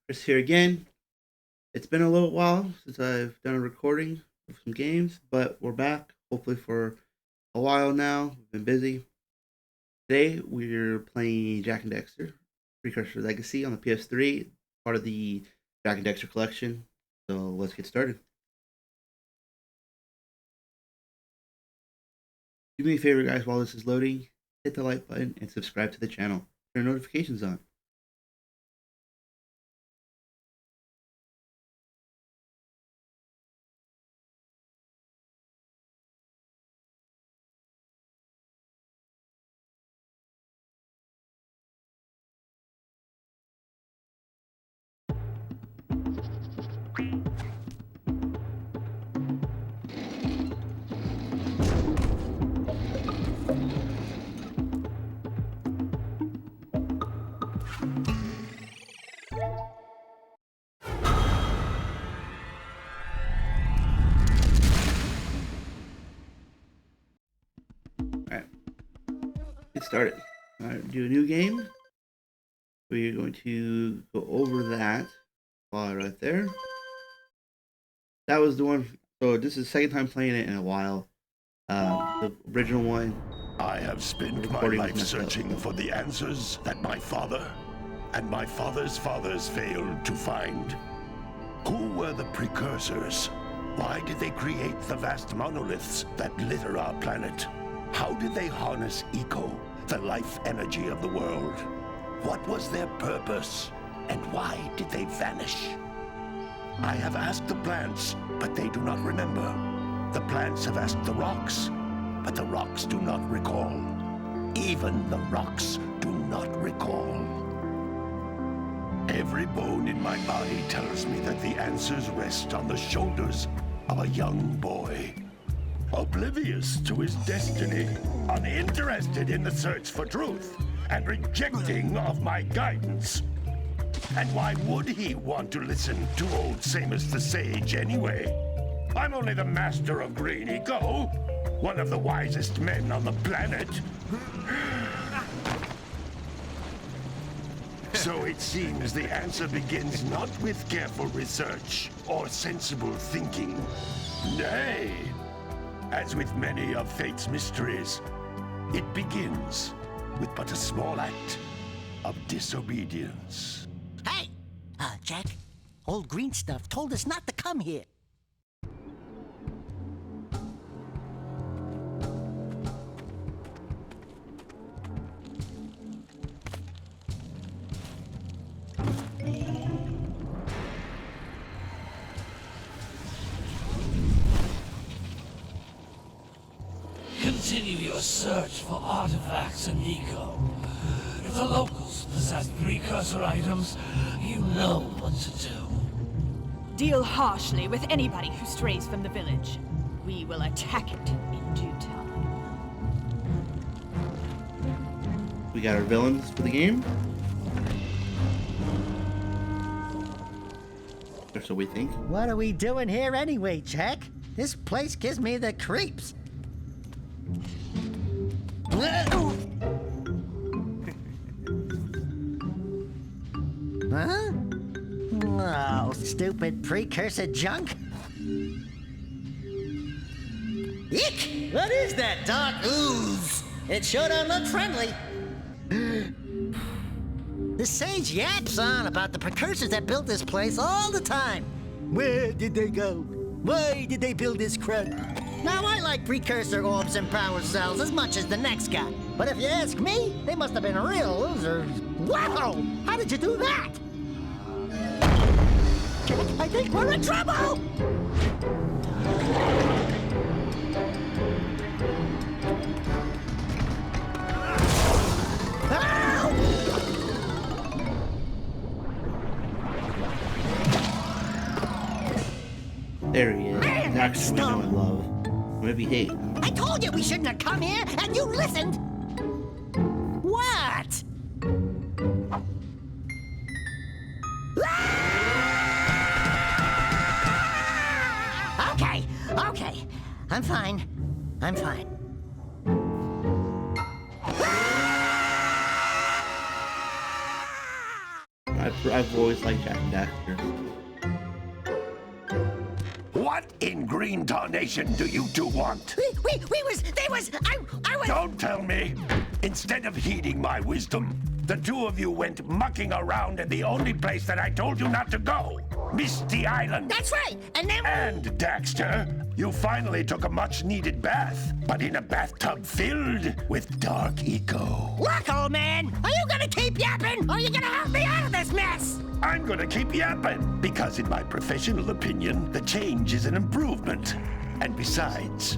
Chris here again. It's been a little while since I've done a recording of some games, but we're back, hopefully for a while now. We've been busy. Today, we're playing Jak Daxter Precursor Legacy on the PS3, part of the Jak Daxter Collection. So let's get started. Do me a favor, guys, while this is loading, hit the like button and subscribe to the channel. Turn notifications on. Alright, get started. Alright, do a new game. We're going to go over that file right there. That was the one. So this is the second time playing it in a while. The original one. I have spent my life searching for the answers that my father and my father's fathers failed to find. Who were the precursors? Why did they create the vast monoliths that litter our planet? How did they harness eco, the life energy of the world? What was their purpose? And why did they vanish? I have asked the plants, but they do not remember. The plants have asked the rocks, but the rocks do not recall. Even the rocks do not recall. Every bone in my body tells me that the answers rest on the shoulders of a young boy. Oblivious to his destiny, uninterested in the search for truth, and rejecting of my guidance. And why would he want to listen to old Samus the Sage anyway? I'm only the master of green eco, one of the wisest men on the planet. So it seems the answer begins not with careful research or sensible thinking. Nay, as with many of fate's mysteries, it begins with but a small act of disobedience. Hey! Jak, old green stuff told us not to come here. Continue your search for artifacts and eco. If the locals possess precursor items, you know what to do. Deal harshly with anybody who strays from the village. We will attack it in due time. We got our villains for the game. Or so we think. What are we doing here anyway, Jak? This place gives me the creeps. Huh? Oh, stupid precursor junk. Eek! What is that dark ooze? It sure don't look friendly. The sage yaps on about the precursors that built this place all the time. Where did they go? Why did they build this crud? Now, I like precursor orbs and power cells as much as the next guy. But if you ask me, they must have been real losers. Wow! How did you do that? I think we're in trouble! There he is. Daxter we know and love. Maybe hate. I told you we shouldn't have come here, and you listened! What? Okay. I'm fine. Alright, I've always liked Jak Daxter. What in green tarnation do you two want? I was... Don't tell me. Instead of heeding my wisdom, the two of you went mucking around in the only place that I told you not to go. Misty Island. That's right, and then... And, Daxter, you finally took a much-needed bath, but in a bathtub filled with dark eco. Look, old man, are you gonna keep yapping, or are you gonna help me out of this mess? I'm gonna keep yapping, because in my professional opinion, the change is an improvement. And besides,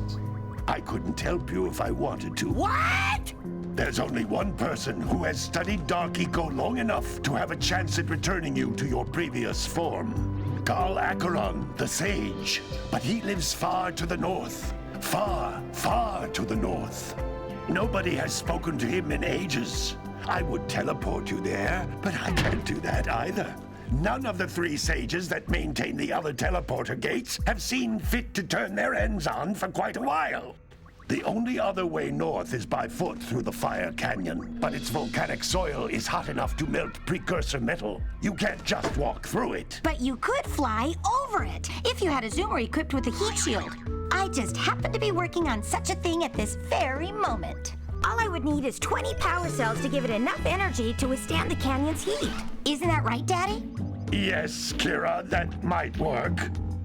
I couldn't help you if I wanted to. What? There's only one person who has studied Dark Eco long enough to have a chance at returning you to your previous form. Carl Acheron, the Sage. But he lives far to the north. Far, far to the north. Nobody has spoken to him in ages. I would teleport you there, but I can't do that either. None of the three sages that maintain the other teleporter gates have seen fit to turn their ends on for quite a while. The only other way north is by foot through the Fire Canyon, but its volcanic soil is hot enough to melt precursor metal. You can't just walk through it. But you could fly over it if you had a zoomer equipped with a heat shield. I just happen to be working on such a thing at this very moment. All I would need is 20 power cells to give it enough energy to withstand the canyon's heat. Isn't that right, Daddy? Yes, Kira, that might work.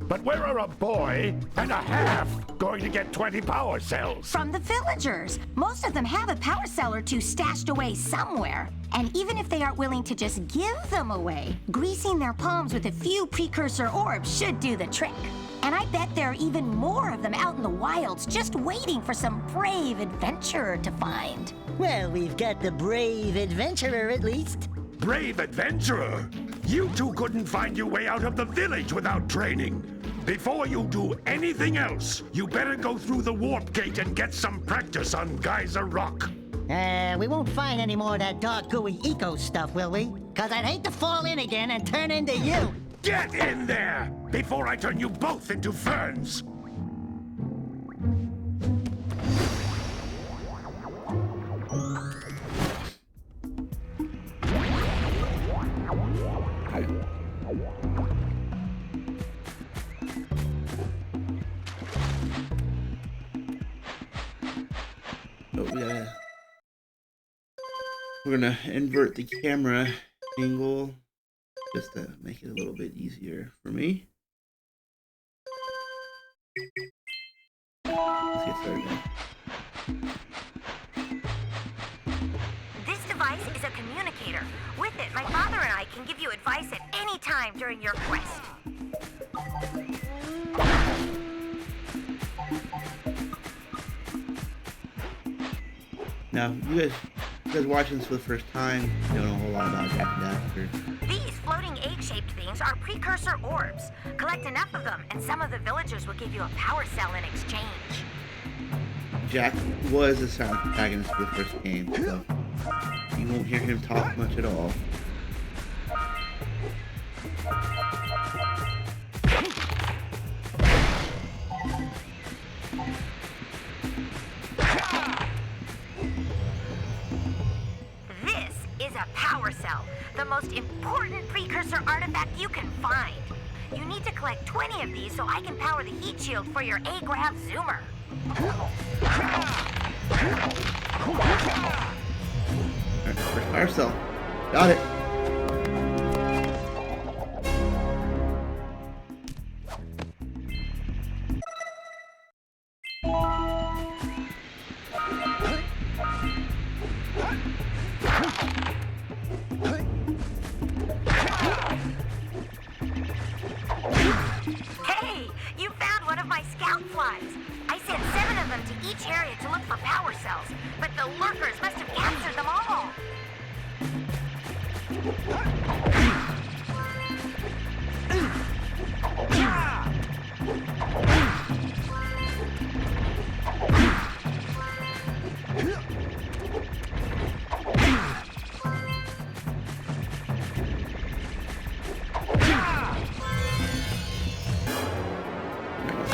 But where are a boy and a half going to get 20 power cells? From the villagers. Most of them have a power cell or two stashed away somewhere. And even if they aren't willing to just give them away, greasing their palms with a few precursor orbs should do the trick. And I bet there are even more of them out in the wilds just waiting for some brave adventurer to find. Well, we've got the brave adventurer at least. Brave adventurer! You two couldn't find your way out of the village without training. Before you do anything else, you better go through the warp gate and get some practice on Geyser Rock. We won't find any more of that dark gooey eco stuff, will we? 'Cause I'd hate to fall in again and turn into you. Get in there before I turn you both into ferns. We're gonna invert the camera angle just to make it a little bit easier for me. Let's get started now. This device is a communicator. With it, my father and I can give you advice at any time during your quest. Now, you guys watching this for the first time, you don't know a whole lot about Jak Daxter. These floating egg-shaped things are precursor orbs. Collect enough of them, and some of the villagers will give you a power cell in exchange. Jak was the silent protagonist for the first game, so you won't hear him talk much at all. Power cell, the most important precursor artifact you can find. You need to collect 20 of these so I can power the heat shield for your A-Grav zoomer. Alright, first power cell. Got it. Hey, you found one of my scout flies. I sent 7 of them to each area to look for power cells, but the lurkers must have captured them all.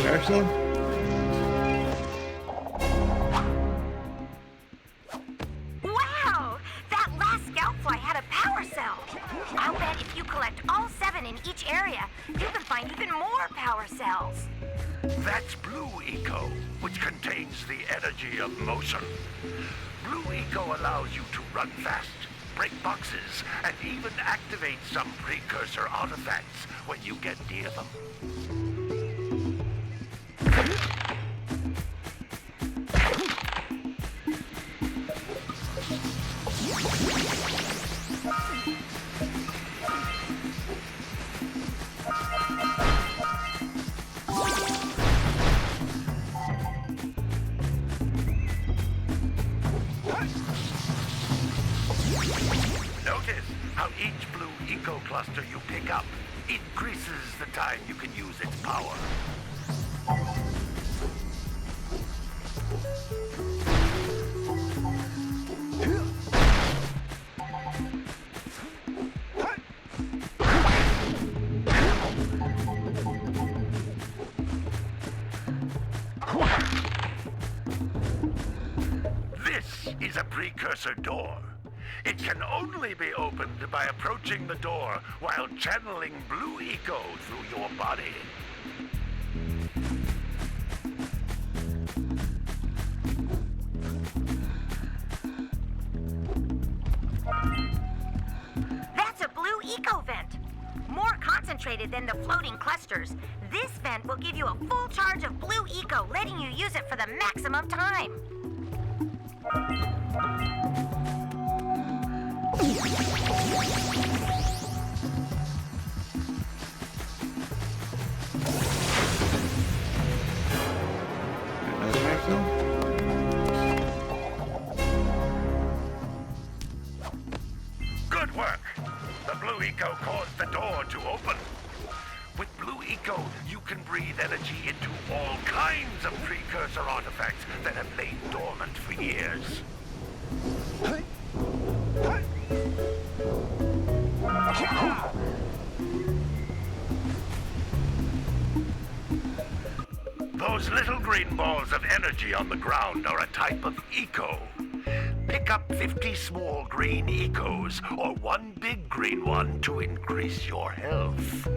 Power cell. Wow! That last scout fly had a power cell. I'll bet if you contains the energy of motion. Blue Eco allows you to run fast, break boxes, and even activate some precursor artifacts when you get near them. Notice how each Blue Eco cluster you pick up increases the time you can use its power. This is a precursor door. It can only be opened by approaching the door while channeling Blue Eco through your body. That's a Blue Eco vent. More concentrated than the floating clusters. This vent will give you a full charge of Blue Eco, letting you use it for the maximum time. Another maximum. Good work! The Blue Eco caused the door to open. With Blue Eco, you can breathe energy into all kinds of precursor artifacts that have lain dormant for years. Those little green balls of energy on the ground are a type of eco. Pick up 50 small green ecos or one big green one to increase your health.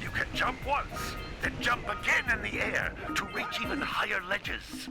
You can jump once, then jump again in the air to reach even higher ledges.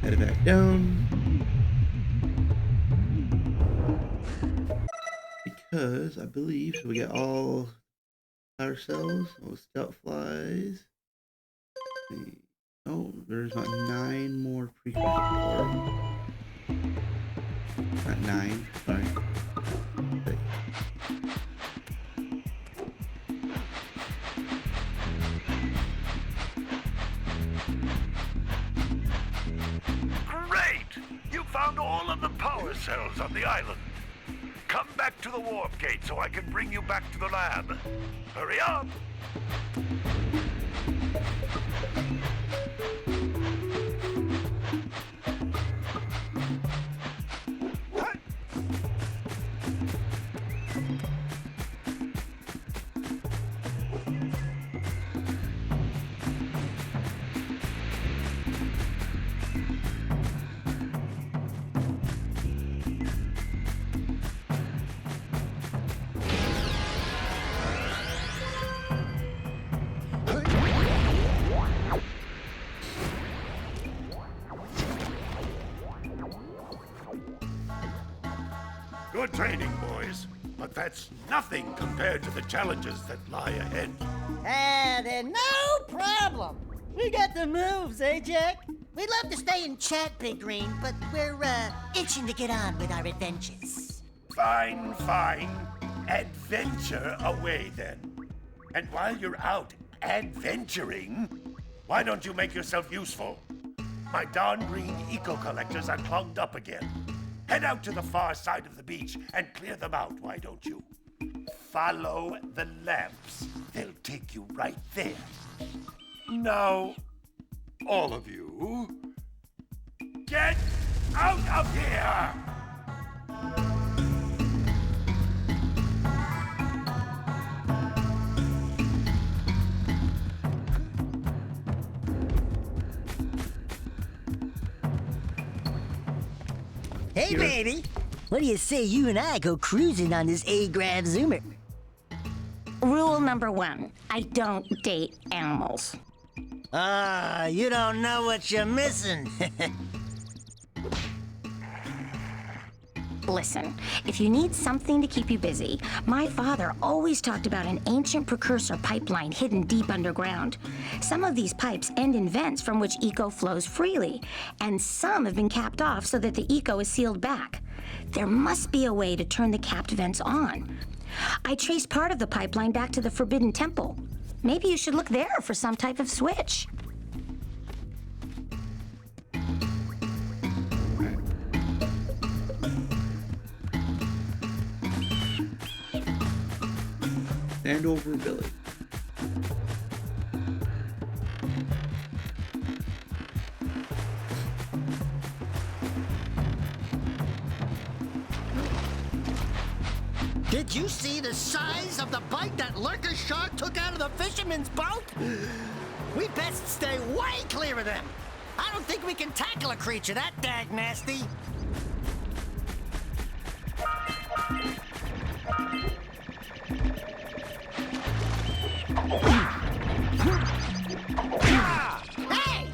Head it back down. Because I believe so we get all power cells, all scout flies. Oh, there's not 9 more precursor core. Not 9, sorry. 6. Great! You found all of the power cells on the island. Come back to the warp gate so I can bring you back to the lab. Hurry up! Good training, boys. But that's nothing compared to the challenges that lie ahead. They're no problem. We got the moves, eh, Jak? We'd love to stay and chat, Big Green, but we're, itching to get on with our adventures. Fine, fine. Adventure away, then. And while you're out adventuring, Why don't you make yourself useful? My darn green eco-collectors are clogged up again. Head out to the far side of the beach and clear them out, why don't you? Follow the lamps. They'll take you right there. Now, all of you, get out of here! Hey, baby! What do you say you and I go cruising on this A-Grav Zoomer? Rule number 1, I don't date animals. Ah, you don't know what you're missing. Listen, if you need something to keep you busy, my father always talked about an ancient precursor pipeline hidden deep underground. Some of these pipes end in vents from which eco flows freely, and some have been capped off so that the eco is sealed back. There must be a way to turn the capped vents on. I traced part of the pipeline back to the Forbidden Temple. Maybe you should look there for some type of switch. Stand over Billy. Did you see the size of the bite that lurker shark took out of the fisherman's boat? We best stay way clear of them. I don't think we can tackle a creature that dag nasty. Hey!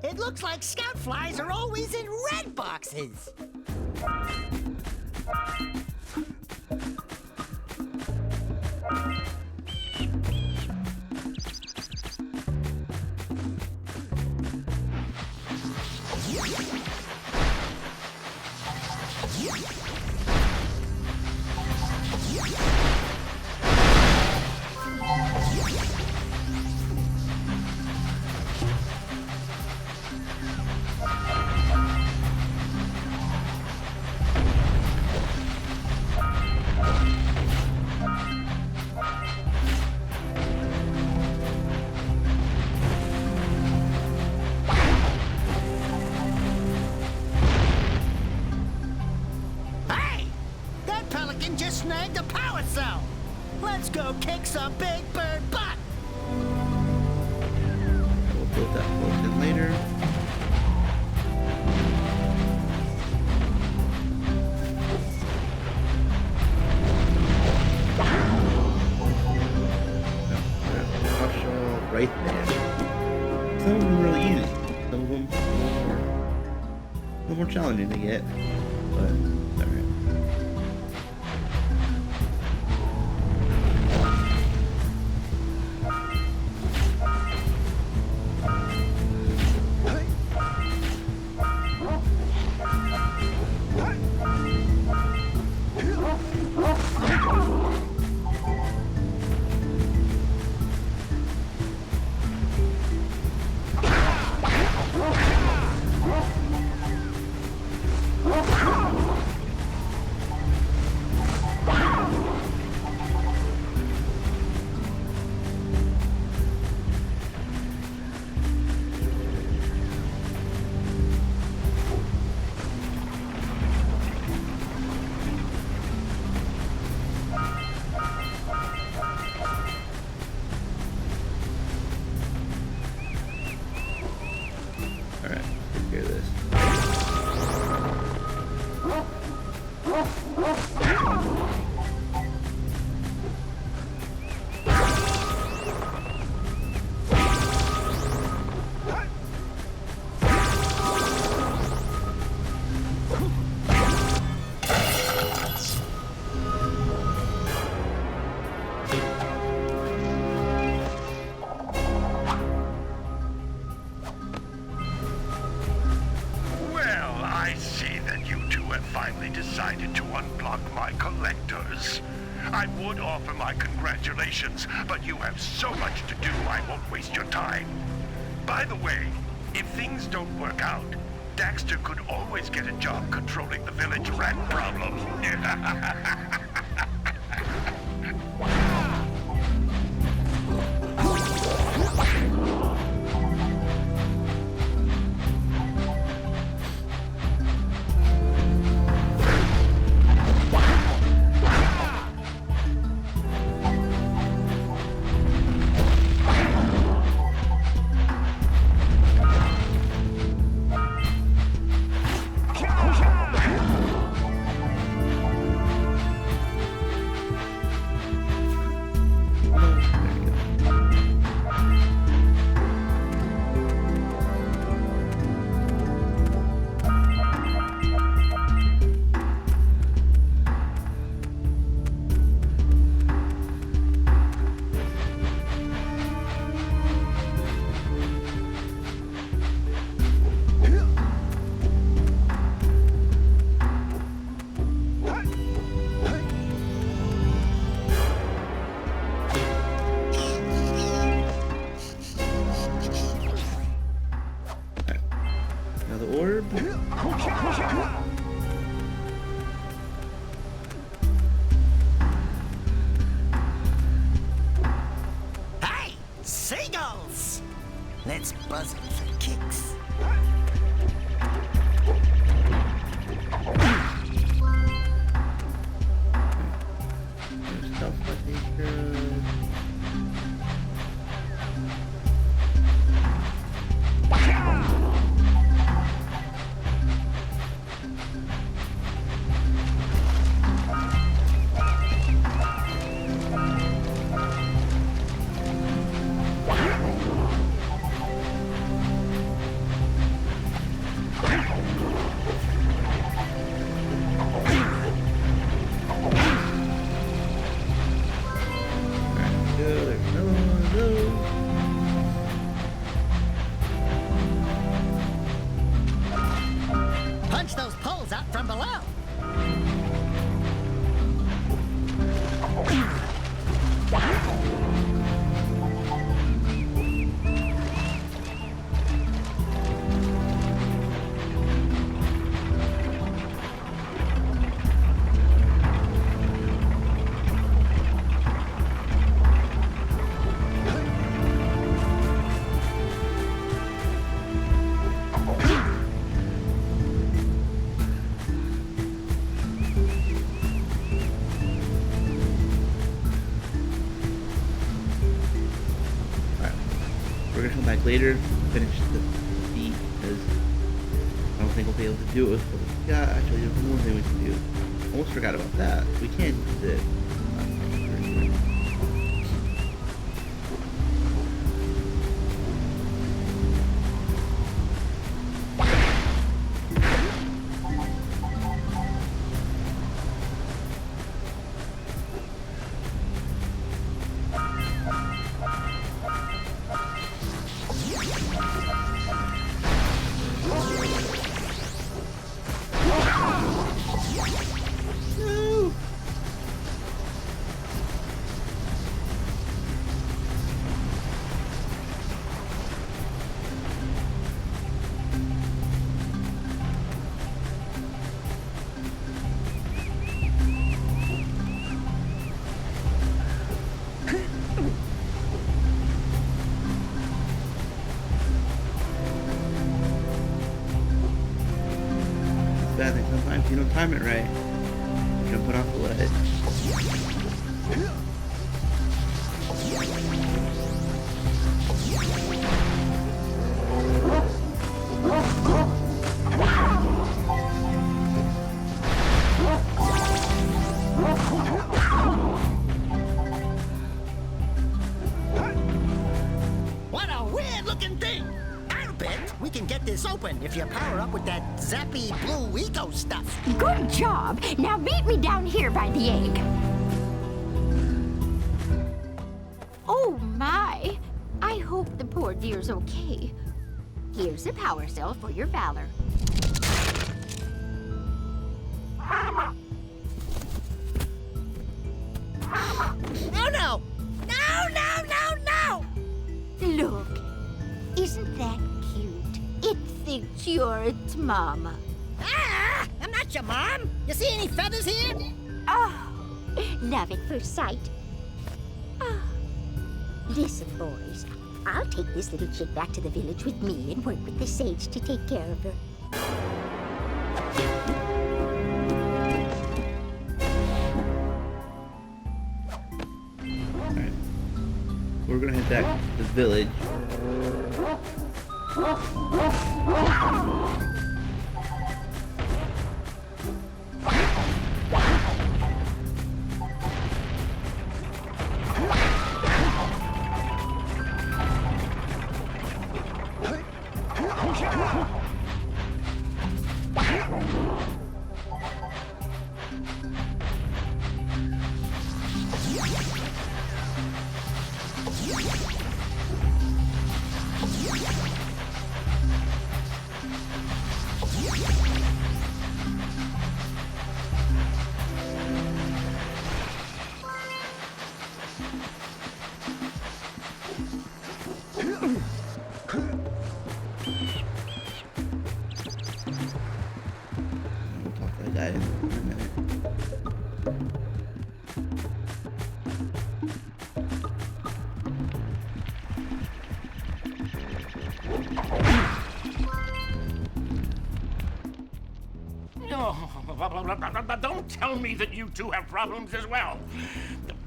It looks like scout flies are always in red boxes. Just snagged a power cell. Let's go kick some big bird butt. We'll build that potion later. Right there. Some of them are really easy. Some of them a little more challenging to get, but it's alright. Decided to unblock my collectors. I would offer my congratulations, but you have so much to do I won't waste your time. By the way, if things don't work out, Daxter could always get a job controlling the village rat problem. Another orb. Hey, seagulls! Let's buzz them for kicks. There's stuff I think. Punch those poles out from below. We're gonna come back later, finish the beat, because I don't think we'll be able to do it with what we got. Actually, there's one more thing we can do. Almost forgot about that. We can use it. Bad thing sometimes you don't time it right. You're gonna put off the ledge. What a weird looking thing! I'll bet we can get this open if you power up with that zappy blue eco stuff. Good job. Now meet me down here by the egg. Oh my. I hope the poor dear's okay. Here's a power cell for your valor. Oh no! No, no, no, no! Look. Is Isn't that cute? It thinks you're its mama. Ah! I'm not your mom. You see any feathers here? Oh, love at first sight. Oh. Listen, boys. I'll take this little chick back to the village with me and work with the sage to take care of her. Alright. We're gonna head back to the village. We'll talk to that guy in a minute. No, don't tell me that you two have problems as well.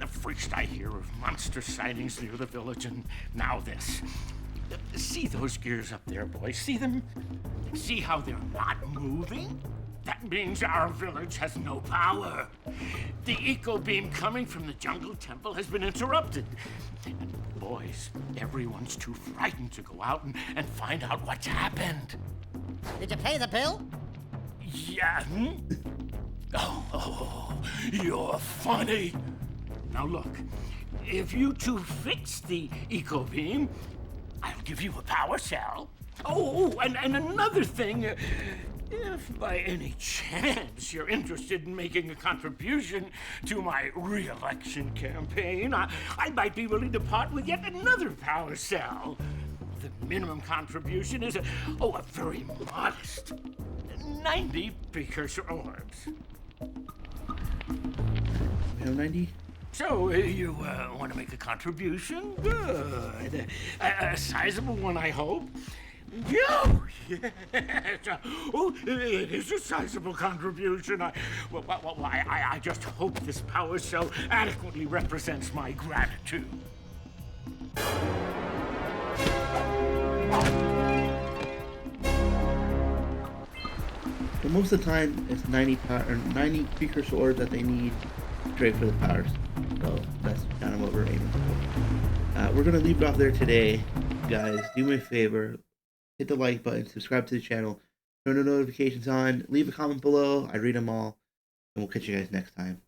First I hear of monster sightings near the village, and now this. See those gears up there, boys? See them? See how they're not moving? That means our village has no power. The eco beam coming from the jungle temple has been interrupted. And boys, everyone's too frightened to go out and find out what's happened. Did you pay the bill? Yeah. Oh, you're funny. Now look, if you two fix the eco beam, I'll give you a power cell. Oh, and another thing, if by any chance you're interested in making a contribution to my re-election campaign, I might be willing to part with yet another power cell. The minimum contribution is a very modest 90 precursor orbs. We have 90? So, you want to make a contribution? Good. A sizable one, I hope. Oh, yes. Oh, it is a sizable contribution. I just hope this power cell adequately represents my gratitude. But most of the time, it's 90 precursor orbs that they need straight for the powers. So that's kind of what we're aiming for. We're gonna leave it off there today, guys. Do me a favor, hit the like button, subscribe to the channel, turn the notifications on, leave a comment below. I read them all, and we'll catch you guys next time.